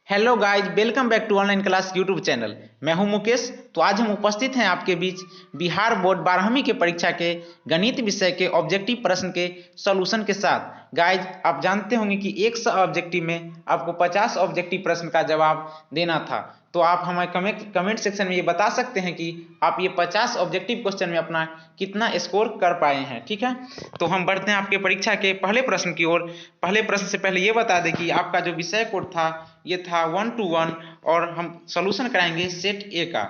Hello guys, welcome back to online class YouTube channel. मैं हूं मुकेश। तो आज हम उपस्थित हैं आपके बीच बिहार बोर्ड 12वीं के परीक्षा के गणित विषय के ऑब्जेक्टिव प्रश्न के सॉल्यूशन के साथ। गाइज, आप जानते होंगे कि 100 ऑब्जेक्टिव में आपको 50 ऑब्जेक्टिव प्रश्न का जवाब देना था। तो आप हमें कमेंट सेक्शन में ये बता सकते हैं कि आप ये 50 ऑब्जेक्टिव क्वेश्चन में अपना कितना स्कोर कर पाए हैं। ठीक है, तो हम बढ़ते हैं आपके परीक्षा के पहले प्रश्न की ओर। पहले प्रश्न से पहले ये बता दें कि आपका जो विषय कोड था ये था 1 to 1 और हम सॉल्यूशन कराएंगे सेट ए का।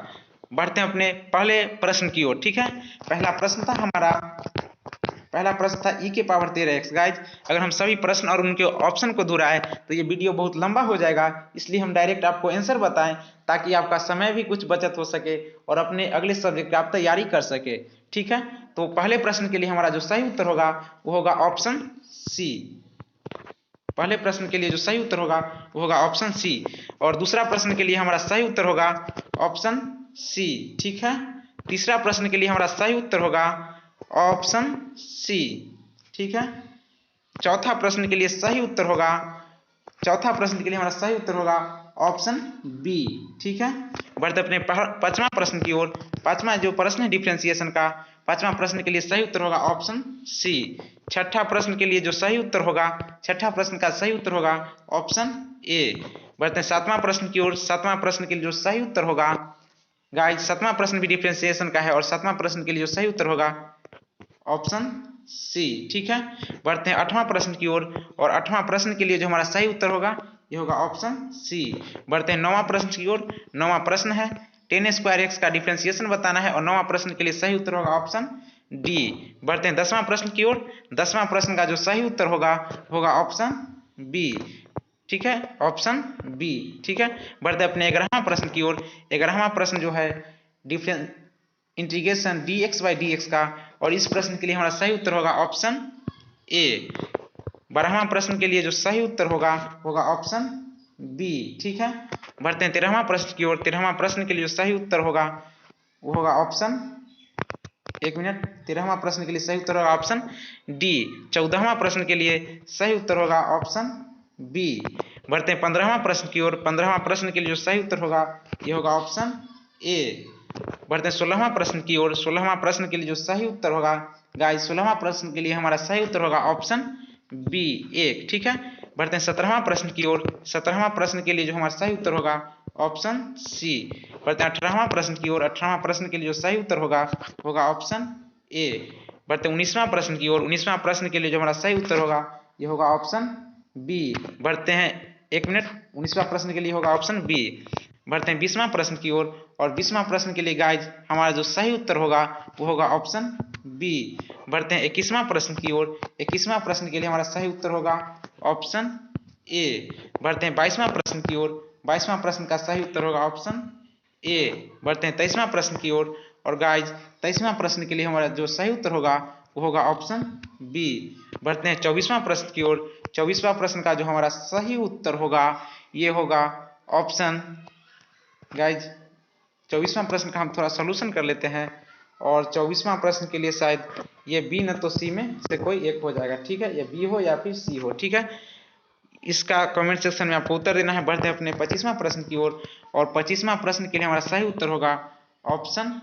बढ़ते हैं अपने पहले प्रश्न की ओर। ठीक है, पहला प्रश्न था e के पावर 13x। गाइज, अगर हम सभी प्रश्न और उनके ऑप्शन को दोहराएं तो ये वीडियो बहुत लंबा हो जाएगा, इसलिए हम डायरेक्ट आपको आंसर बताएं ताकि आपका समय भी कुछ बचत हो सके और अपने अगले सब्जेक्ट की आप तैयारी कर सके। ठीक है, तो पहले प्रश्न के लिए हमारा जो सही उत्तर होगा वो होगा ऑप्शन सी। पहले प्रश्न के लिए जो सही उत्तर होगा वो होगा ऑप्शन सी। और दूसरा प्रश्न के लिए हमारा सही उत्तर होगा ऑप्शन सी। ठीक है, तीसरा प्रश्न के लिए हमारा सही उत्तर होगा ऑप्शन सी। ठीक है, चौथा प्रश्न के लिए सही उत्तर होगा ऑप्शन बी। ठीक है, बढ़ते अपने पांचवा प्रश्न की ओर। पांचवा जो प्रश्न है डिफरेंशिएशन का, पांचवा प्रश्न के लिए सही उत्तर होगा ऑप्शन सी। छठा प्रश्न के लिए जो सही उत्तर होगा, छठा प्रश्न का सही उत्तर होगा ऑप्शन ए। बढ़ते हैं सातवां प्रश्न की ओर। सातवां प्रश्न के लिए जो सही उत्तर होगा, गाइस सातवां प्रश्न भी डिफरेंशिएशन का है और सातवां प्रश्न के लिए जो सही उत्तर होगा ऑप्शन सी। ठीक है, बढ़ते हैं आठवां प्रश्न की ओर। और आठवां प्रश्न के लिए जो हमारा सही उत्तर होगा ये होगा ऑप्शन सी। बढ़ते हैं नौवां प्रश्न की ओर। नौवां प्रश्न है 10² x का डिफरेंशिएशन बताना है और नौवां प्रश्न के लिए सही उत्तर होगा ऑप्शन डी। बढ़ते हैं 10वां प्रश्न की ओर। 10वां प्रश्न का जो सही उत्तर होगा ऑप्शन बी। ठीक है, ऑप्शन बी। ठीक है, बढ़ते अपने 11वां प्रश्न की ओर। 11वां प्रश्न जो है डिफरेंस इंटीग्रेशन dx/dx का, और इस प्रश्न के लिए हमारा सही उत्तर होगा ऑप्शन ए। 12वां प्रश्न के लिए जो सही उत्तर होगा ऑप्शन बी। ठीक है, बढ़ते हैं 13वां प्रश्न की ओर। 13वां प्रश्न के लिए जो सही उत्तर होगा वो होगा ऑप्शन, एक मिनट, 13वां प्रश्न के लिए सही उत्तर होगा ऑप्शन डी। 14वां प्रश्न के लिए सही उत्तर होगा ऑप्शन बी। बढ़ते हैं 15वां प्रश्न की ओर। 15वां प्रश्न के लिए जो सही उत्तर होगा ये होगा ऑप्शन ए। बढ़ते हैं 16वां प्रश्न की ओर। 16वां प्रश्न के लिए जो सही उत्तर होगा, गाइस 16वां प्रश्न के लिए हमारा सही उत्तर होगा ऑप्शन बी 1। ठीक है, बढ़ते हैं 17वां प्रश्न की ओर। 17वां प्रश्न के लिए जो हमारा सही उत्तर होगा ऑप्शन सी। बढ़ते हैं 18वां प्रश्न की ओर। 18वां प्रश्न के लिए जो सही उत्तर होगा ऑप्शन ए। बढ़ते हैं 19वां प्रश्न की ओर। 19वां प्रश्न के लिए जो हमारा सही उत्तर होगा ये होगा ऑप्शन बी। बढ़ते हैं, एक मिनट, 19वां प्रश्न के लिए होगा ऑप्शन बी। बढ़ते हैं 20वां प्रश्न की ओर। और 20वां प्रश्न के लिए गाइज हमारा जो सही उत्तर होगा वो होगा ऑप्शन बी। बढ़ते हैं 21वां प्रश्न की ओर। 21वां प्रश्न के लिए हमारा सही उत्तर होगा ऑप्शन ए। बढ़ते हैं 22वां प्रश्न की ओर। 22वां प्रश्न का सही उत्तर होगा ऑप्शन ए। बढ़ते हैं 23वां प्रश्न की ओर। और गाइज 23वां प्रश्न के लिए हमारा जो सही उत्तर होगा वो होगा ऑप्शन बी। बढ़ते हैं 24वां प्रश्न की ओर। 24वां प्रश्न का जो हमारा सही उत्तर होगा ये होगा ऑप्शन, गाइज 24वां प्रश्न का हम थोड़ा सॉल्यूशन कर लेते हैं। और 24वां प्रश्न के लिए शायद ये बी न तो सी में से कोई एक हो जाएगा। ठीक है, ये बी हो या फिर सी हो। ठीक है, इसका कमेंट सेक्शन में आपको उत्तर देना है। बढ़ते हैं अपने 25वां प्रश्न की ओर। और 25वां प्रश्न के लिए हमारा सही उत्तर होगा ऑप्शन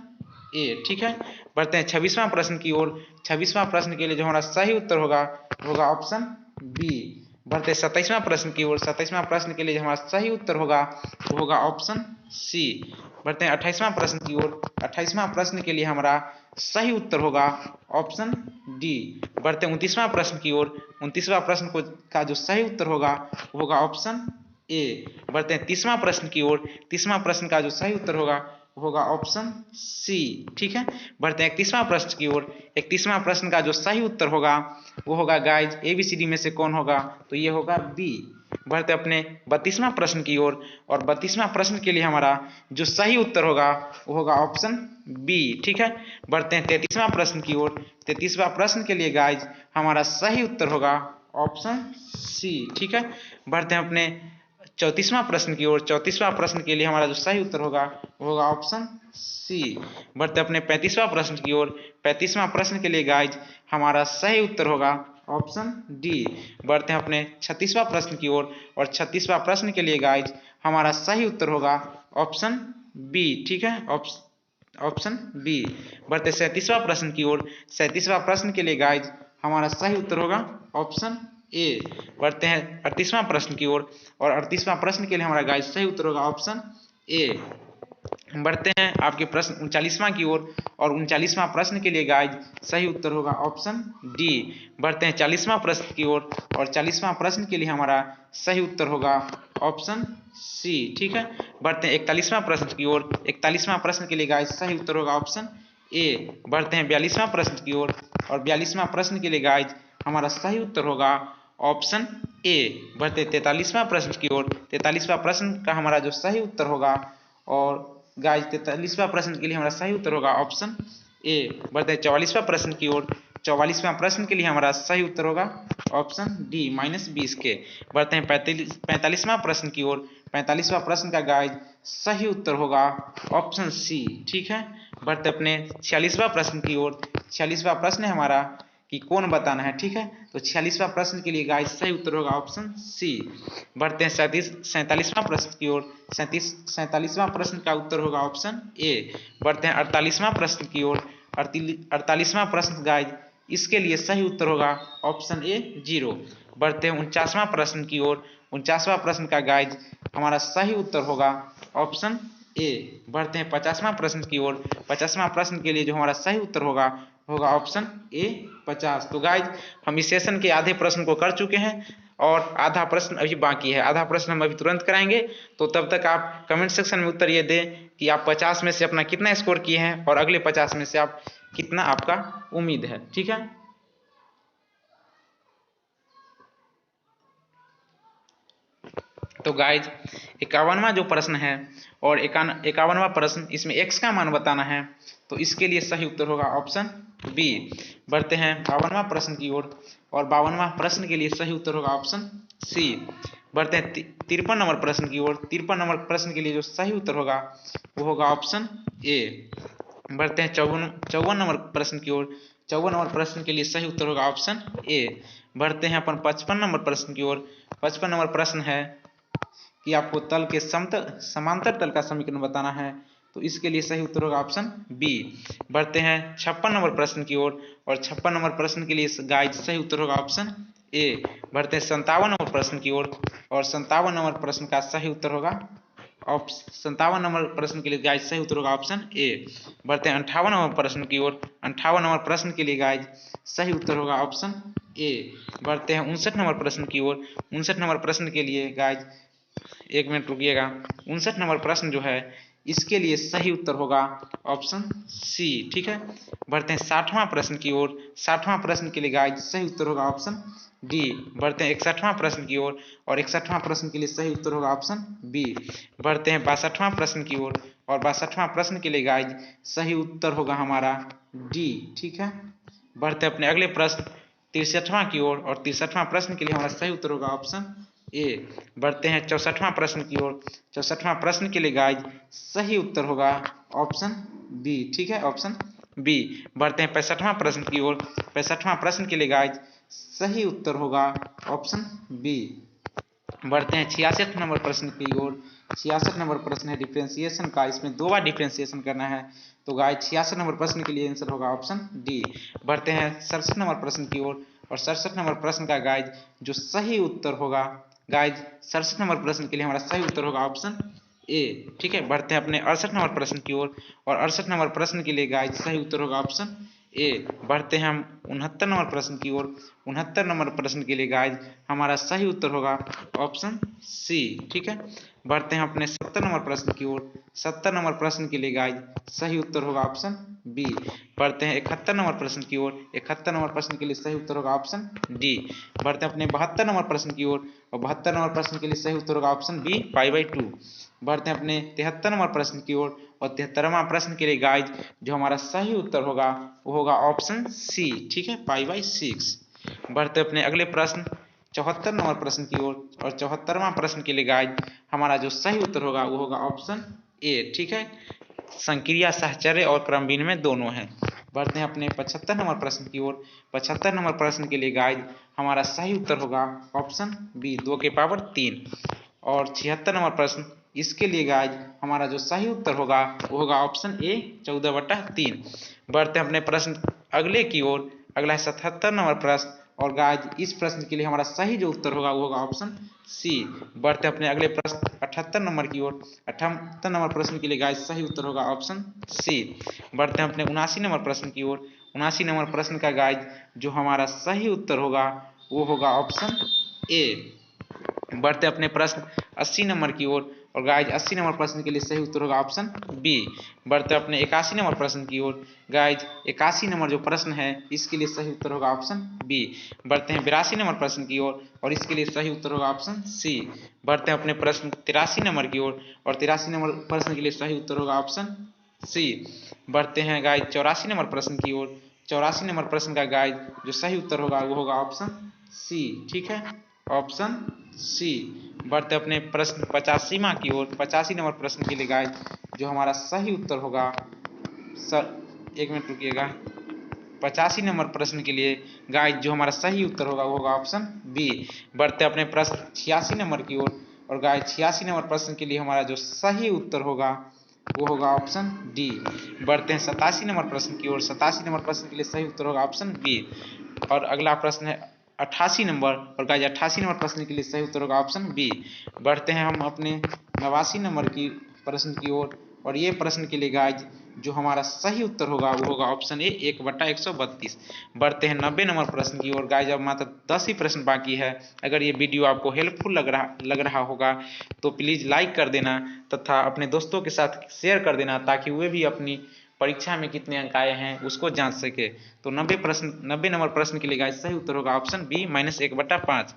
ए। ठीक है, बढ़ते हैं 26वां प्रश्न की ओर। 26वां प्रश्न के लिए जो हमारा सही उत्तर होगा ऑप्शन बी। बढ़ते 27वां प्रश्न की ओर। 27वां प्रश्न के लिए जो हमारा सही उत्तर होगा वो होगा ऑप्शन सी। बढ़ते हैं 28वां प्रश्न की ओर। 28वां प्रश्न के लिए हमारा सही उत्तर होगा ऑप्शन डी। बढ़ते हैं 29वां प्रश्न की ओर। 29वां प्रश्न का जो सही उत्तर होगा वो होगा ऑप्शन ए। बढ़ते हैं 30वां प्रश्न की ओर। 30वां प्रश्न का जो सही उत्तर होगा वो होगा ऑप्शन सी। ठीक है, बढ़ते हैं 31वां प्रश्न की ओर। 31वां प्रश्न का जो सही उत्तर होगा वो होगा गाइज ABCD में से कौन होगा, तो ये होगा बी। बढ़ते अपने 32वां प्रश्न की ओर। और 32वां प्रश्न के लिए हमारा जो सही उत्तर होगा वो होगा ऑप्शन बी। ठीक है, बढ़ते हैं 33वां प्रश्न की ओर। 33वां प्रश्न के लिए गाइज हमारा सही उत्तर होगा ऑप्शन सी। ठीक है, बढ़ते हैं अपने 34वां प्रश्न की ओर। 34वां प्रश्न के लिए हमारा जो सही उत्तर होगा वो होगा ऑप्शन सी। बढ़ते अपने 35वां प्रश्न की ओर। 35वां प्रश्न के लिए गाइज हमारा सही उत्तर होगा ऑप्शन डी। बढ़ते हैं अपने 36वां प्रश्न की ओर, और 36वां प्रश्न के लिए गाइज हमारा सही उत्तर होगा ऑप्शन बी। ठीक है, ऑप्शन बी। बढ़ते 37वां प्रश्न की ओर, 37वां प्रश्न के लिए गाइज हमारा सही उत्तर होगा ऑप्शन ए। बढ़ते हैं 38वां प्रश्न की ओर, और 38वां प्रश्न के लिए हमारा गाइज सही उत्तर होगा ऑप्शन ए। बढ़ते हैं आपके प्रश्न 39वां की ओर, और 39वां प्रश्न के लिए गाइज सही उत्तर होगा ऑप्शन डी। बढ़ते हैं 40वां प्रश्न की ओर, और 40वां प्रश्न के लिए हमारा सही उत्तर होगा ऑप्शन सी। ठीक है, बढ़ते हैं 41वां प्रश्न की ओर, 41वां प्रश्न के लिए गाइज सही उत्तर होगा ऑप्शन ए। बढ़ते हैं 42वां प्रश्न की ओर, और 42वां प्रश्न के लिए गाइज हमारा सही उत्तर होगा ऑप्शन ए। बढ़ते 43वां प्रश्न की ओर, 43वां प्रश्न का हमारा जो सही उत्तर होगा, और गाइज 43वां प्रश्न के लिए हमारा सही उत्तर होगा ऑप्शन ए। बढ़ते 44वां प्रश्न की ओर, 44वां प्रश्न के लिए हमारा सही उत्तर होगा ऑप्शन डी -20 के। बढ़ते हैं 45वां प्रश्न की ओर, 45वां प्रश्न का गाइज सही उत्तर होगा ऑप्शन सी। ठीक है, बढ़ते अपने 46वां प्रश्न की ओर, 46वां प्रश्न है हमारा कि कौन बताना है। ठीक है, तो 46वां प्रश्न के लिए गाइज सही उत्तर होगा ऑप्शन सी। बढ़ते हैं 47वां प्रश्न की ओर, 47वां प्रश्न का उत्तर होगा ऑप्शन ए। बढ़ते हैं 48वां प्रश्न की ओर, 48वां प्रश्न गाइज इसके लिए सही उत्तर होगा ऑप्शन ए 0। बढ़ते हैं 49वां प्रश्न की ओर, 49वां प्रश्न का गाइज हमारा सही उत्तर होगा ऑप्शन ए। बढ़ते हैं 50वां प्रश्न की ओर, 50वां प्रश्न के लिए जो हमारा सही उत्तर होगा ऑप्शन ए 50। तो गाइज हम इस सेशन के आधे प्रश्न को कर चुके हैं, और आधा प्रश्न अभी बाकी है। आधा प्रश्न हम अभी तुरंत कराएंगे, तो तब तक आप कमेंट सेक्शन में उत्तर ये दें कि आप 50 में से अपना कितना स्कोर किए हैं, और अगले 50 में से आप कितना आपका उम्मीद है। ठीक है, तो गाइज 51वां जो प्रश्न है, और 51वां प्रश्न, इसमें x का मान बताना है, तो इसके लिए सही उत्तर होगा ऑप्शन बी। बढ़ते हैं 52वां प्रश्न की ओर, और 52वां प्रश्न के लिए सही उत्तर होगा ऑप्शन सी। बढ़ते हैं 53 नंबर प्रश्न की ओर, 53 नंबर प्रश्न के लिए जो सही उत्तर होगा वो होगा ऑप्शन ए। बढ़ते हैं 54 नंबर प्रश्न की ओर, 54 नंबर प्रश्न के लिए सही उत्तर होगा ऑप्शन ए। बढ़ते हैं अपन 55 नंबर प्रश्न की ओर, 55 नंबर प्रश्न है कि आपको तल के समांतर तल का समीकरण बताना है, तो इसके लिए सही उत्तर होगा ऑप्शन बी। बढ़ते हैं 56 नंबर प्रश्न की ओर, और 56 नंबर प्रश्न के लिए गाइज सही उत्तर होगा ऑप्शन ए। बढ़ते हैं 57 नंबर प्रश्न की ओर, और 57 नंबर प्रश्न का सही उत्तर होगा 57 नंबर प्रश्न के लिए गाइज सही उत्तर होगा ऑप्शन ए। बढ़ते हैं 58 नंबर प्रश्न की ओर, 58 नंबर प्रश्न के लिए गाइज सही उत्तर होगा ऑप्शन ए। बढ़ते हैं 59 नंबर प्रश्न की ओर, 59 नंबर प्रश्न के लिए गाइज, एक मिनट रुकिएगा, 59 नंबर प्रश्न जो है इसके लिए सही उत्तर होगा ऑप्शन सी। ठीक है, बढ़ते हैं 60वां प्रश्न की ओर, 60वां प्रश्न के लिए गाइज सही उत्तर होगा ऑप्शन डी। बढ़ते हैं 61वां प्रश्न की ओर, और 61वां प्रश्न के लिए सही उत्तर होगा ऑप्शन बी। बढ़ते हैं 62वां प्रश्न की ओर, और 62वां प्रश्न के लिए गाइज सही उत्तर होगा हमारा डी। ठीक है, बढ़ते अपने अगले प्रश्न 63वां की ओर, और 63वां प्रश्न के लिए हमारा सही उत्तर होगा ऑप्शन ए। बढ़ते हैं 64वां प्रश्न की ओर, 64वां प्रश्न के लिए गाइज सही उत्तर होगा ऑप्शन बी। ठीक है, ऑप्शन बी। बढ़ते हैं 65वां प्रश्न की ओर, 65वां प्रश्न के लिए गाइज सही उत्तर होगा ऑप्शन बी। बढ़ते हैं 66 नंबर प्रश्न की ओर, 66 नंबर प्रश्न है डिफ्रेंसिएशन का, इसमें 2 बार डिफ्रेंसिएशन करना है, तो गाइज 66 नंबर प्रश्न के लिए आंसर होगा ऑप्शन डी। बढ़ते हैं 67 नंबर प्रश्न की ओर, और 67 नंबर प्रश्न का गाइज जो सही उत्तर होगा, गाइज 67 नंबर प्रश्न के लिए हमारा सही उत्तर होगा ऑप्शन ए। ठीक है, बढ़ते हैं अपने 68 नंबर प्रश्न की ओर, और 68 नंबर प्रश्न के लिए गाइज सही उत्तर होगा ऑप्शन ए। बढ़ते हैं हम 69 नंबर प्रश्न की ओर, 69 नंबर प्रश्न के लिए गाइज हमारा सही उत्तर होगा ऑप्शन सी। ठीक है, बढ़ते हैं अपने 70 नंबर प्रश्न की ओर, 70 नंबर प्रश्न के लिए गाइज सही उत्तर होगा ऑप्शन बी। बढ़ते हैं 71 नंबर प्रश्न की ओर, 71 नंबर प्रश्न के लिए सही उत्तर होगा ऑप्शन डी। बढ़ते हैं अपने 72 नंबर प्रश्न की ओर, और 72 नंबर प्रश्न के लिए सही उत्तर होगा ऑप्शन बी π/2। बढ़ते हैं अपने 73 नंबर प्रश्न की ओर, और 73वां प्रश्न के लिए गाइज जो हमारा सही उत्तर होगा वो होगा ऑप्शन सी। ठीक है, π/6। बढ़ते अपने अगले प्रश्न 74 नंबर प्रश्न की ओर, और 74वां प्रश्न के लिए गाइज हमारा जो सही उत्तर होगा वो होगा ऑप्शन ए। ठीक है, संक्रिया साहचर्य और क्रम विनिमय दोनों है। बढ़ते हैं अपने 75 नंबर प्रश्न की ओर। 75 नंबर प्रश्न के लिए गाइज हमारा सही उत्तर होगा ऑप्शन बी 2 के पावर 3। और 76 नंबर प्रश्न, इसके लिए गाइज हमारा जो सही उत्तर होगा वो होगा ऑप्शन ए 14/3। बढ़ते हैं अपने प्रश्न अगले की ओर। अगला है 77 नंबर प्रश्न और गाइज इस प्रश्न के लिए हमारा सही जो उत्तर होगा वो होगा ऑप्शन सी। बढ़ते हैं अपने अगले प्रश्न 78 नंबर की ओर। 78 नंबर प्रश्न के लिए गाइज सही उत्तर होगा ऑप्शन सी। बढ़ते हैं अपने 79 नंबर प्रश्न की ओर। 79 नंबर प्रश्न का गाइज जो हमारा सही उत्तर होगा वो होगा ऑप्शन ए। बढ़ते अपने प्रश्न 80 नंबर की ओर और गाइज 80 नंबर प्रश्न के लिए सही उत्तर होगा ऑप्शन बी। बढ़ते अपने 81 नंबर प्रश्न की ओर। गाइज 81 नंबर जो प्रश्न है इसके लिए सही उत्तर होगा ऑप्शन बी। बढ़ते हैं 82 नंबर प्रश्न की ओर और इसके लिए सही उत्तर होगा ऑप्शन सी। बढ़ते हैं अपने प्रश्न 83 नंबर की ओर और 83 नंबर प्रश्न के लिए सही उत्तर होगा ऑप्शन सी। बढ़ते हैं गाइज 84 नंबर प्रश्न की ओर। 84 नंबर प्रश्न का गाइज जो सही उत्तर होगा वो होगा ऑप्शन सी। ठीक है, ऑप्शन सी। बढ़ते अपने प्रश्न 85वां की ओर। 85 नंबर प्रश्न के लिए गाइज जो हमारा सही उत्तर होगा एक मिनट रुकिएगा। 85 नंबर प्रश्न के लिए गाइज जो हमारा सही उत्तर होगा वो होगा ऑप्शन बी। बढ़ते अपने प्रश्न 86 नंबर की ओर और गाइज 86 नंबर प्रश्न के लिए हमारा जो सही उत्तर होगा वो होगा ऑप्शन डी। बढ़ते हैं 87 नंबर प्रश्न की ओर। 87 नंबर प्रश्न के लिए सही उत्तर होगा ऑप्शन बी। और अगला प्रश्न है 88 नंबर और गाइज 88 नंबर प्रश्न के लिए सही उत्तर होगा ऑप्शन बी। बढ़ते हैं हम अपने 89 नंबर की प्रश्न की ओर और ये प्रश्न के लिए गाइज जो हमारा सही उत्तर होगा वो होगा ऑप्शन ए 1/132। बढ़ते हैं 90 नंबर प्रश्न की ओर। गाइज अब मात्र 10 ही प्रश्न बाकी है। अगर ये वीडियो आपको हेल्पफुल लग रहा होगा तो प्लीज़ लाइक कर देना तथा अपने दोस्तों के साथ शेयर कर देना ताकि वे भी अपनी परीक्षा में कितने अंक आए हैं उसको जांच सके। तो 90 नंबर प्रश्न के लिए गाइज सही उत्तर होगा ऑप्शन बी -1/5।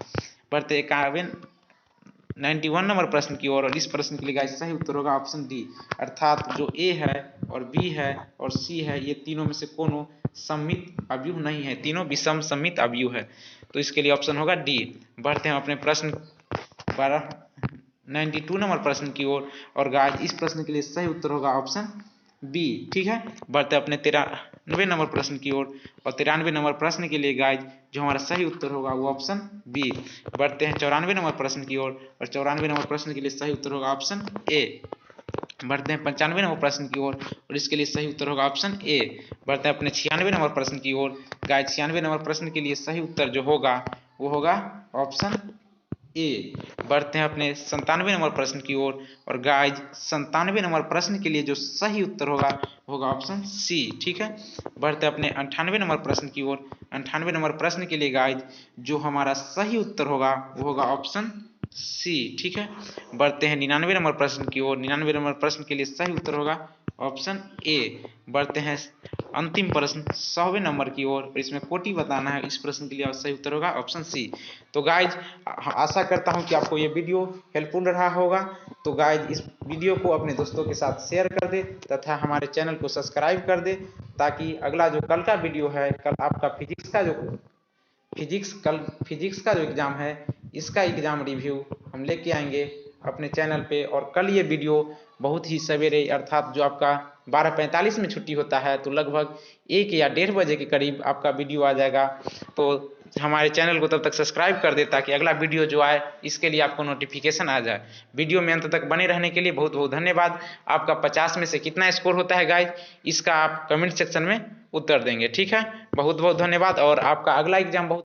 बढ़ते 91 नंबर प्रश्न की ओर और इस प्रश्न के लिए गाइज सही उत्तर होगा ऑप्शन डी। अर्थात जो ए है और बी है और सी है ये तीनों में से कोनो सममित अवयव नहीं है, तीनों विषम सममित अवयव है, तो इसके लिए ऑप्शन होगा डी। बढ़ते हैं अपने प्रश्न 92 नंबर प्रश्न की ओर और गाइज इस प्रश्न के लिए सही उत्तर होगा ऑप्शन बी। ठीक है, बढ़ते अपने 93 नंबर प्रश्न की ओर और 93 नंबर प्रश्न के लिए गाइज जो हमारा सही उत्तर होगा वो ऑप्शन बी। बढ़ते हैं 94 नंबर प्रश्न की ओर और 94 नंबर प्रश्न के लिए सही उत्तर होगा ऑप्शन ए। बढ़ते हैं 95 नंबर प्रश्न की ओर और इसके लिए सही उत्तर होगा ऑप्शन ए। बढ़ते हैं अपने 96 नंबर प्रश्न की ओर। गाइज 96 नंबर प्रश्न के लिए सही उत्तर जो होगा वो होगा ऑप्शन ए। बढ़ते हैं अपने 97 नंबर प्रश्न की ओर और गाइज 97 नंबर प्रश्न के लिए जो सही उत्तर होगा ऑप्शन सी। ठीक है, बढ़ते अपने 98 नंबर प्रश्न की ओर। 98 नंबर प्रश्न के लिए गाइज जो हमारा सही उत्तर होगा वो होगा ऑप्शन सी। ठीक है, बढ़ते हैं 99 नंबर प्रश्न की ओर। 99 नंबर प्रश्न के लिए सही उत्तर होगा ऑप्शन ए। बढ़ते हैं अंतिम प्रश्न 100वें नंबर की ओर, इसमें कोटि बताना है, इस प्रश्न के लिए सही उत्तर होगा ऑप्शन सी। तो गाइज आशा करता हूं कि आपको ये वीडियो हेल्पफुल रहा होगा। तो गाइज इस वीडियो को अपने दोस्तों के साथ शेयर कर दे तथा हमारे चैनल को सब्सक्राइब कर दे ताकि अगला जो कल का वीडियो है, कल आपका फिजिक्स का जो एग्ज़ाम है इसका एग्ज़ाम रिव्यू हम लेके आएंगे अपने चैनल पे। और कल ये वीडियो बहुत ही सवेरे अर्थात जो आपका 12:45 में छुट्टी होता है तो लगभग 1 या 1:30 बजे के करीब आपका वीडियो आ जाएगा। तो हमारे चैनल को तब तक सब्सक्राइब कर दे ताकि अगला वीडियो जो आए इसके लिए आपको नोटिफिकेशन आ जाए। वीडियो में अंत तक बने रहने के लिए बहुत बहुत धन्यवाद। आपका 50 में से कितना स्कोर होता है गाइज इसका आप कमेंट सेक्शन में उत्तर देंगे। ठीक है, बहुत बहुत धन्यवाद और आपका अगला एग्जाम बहुत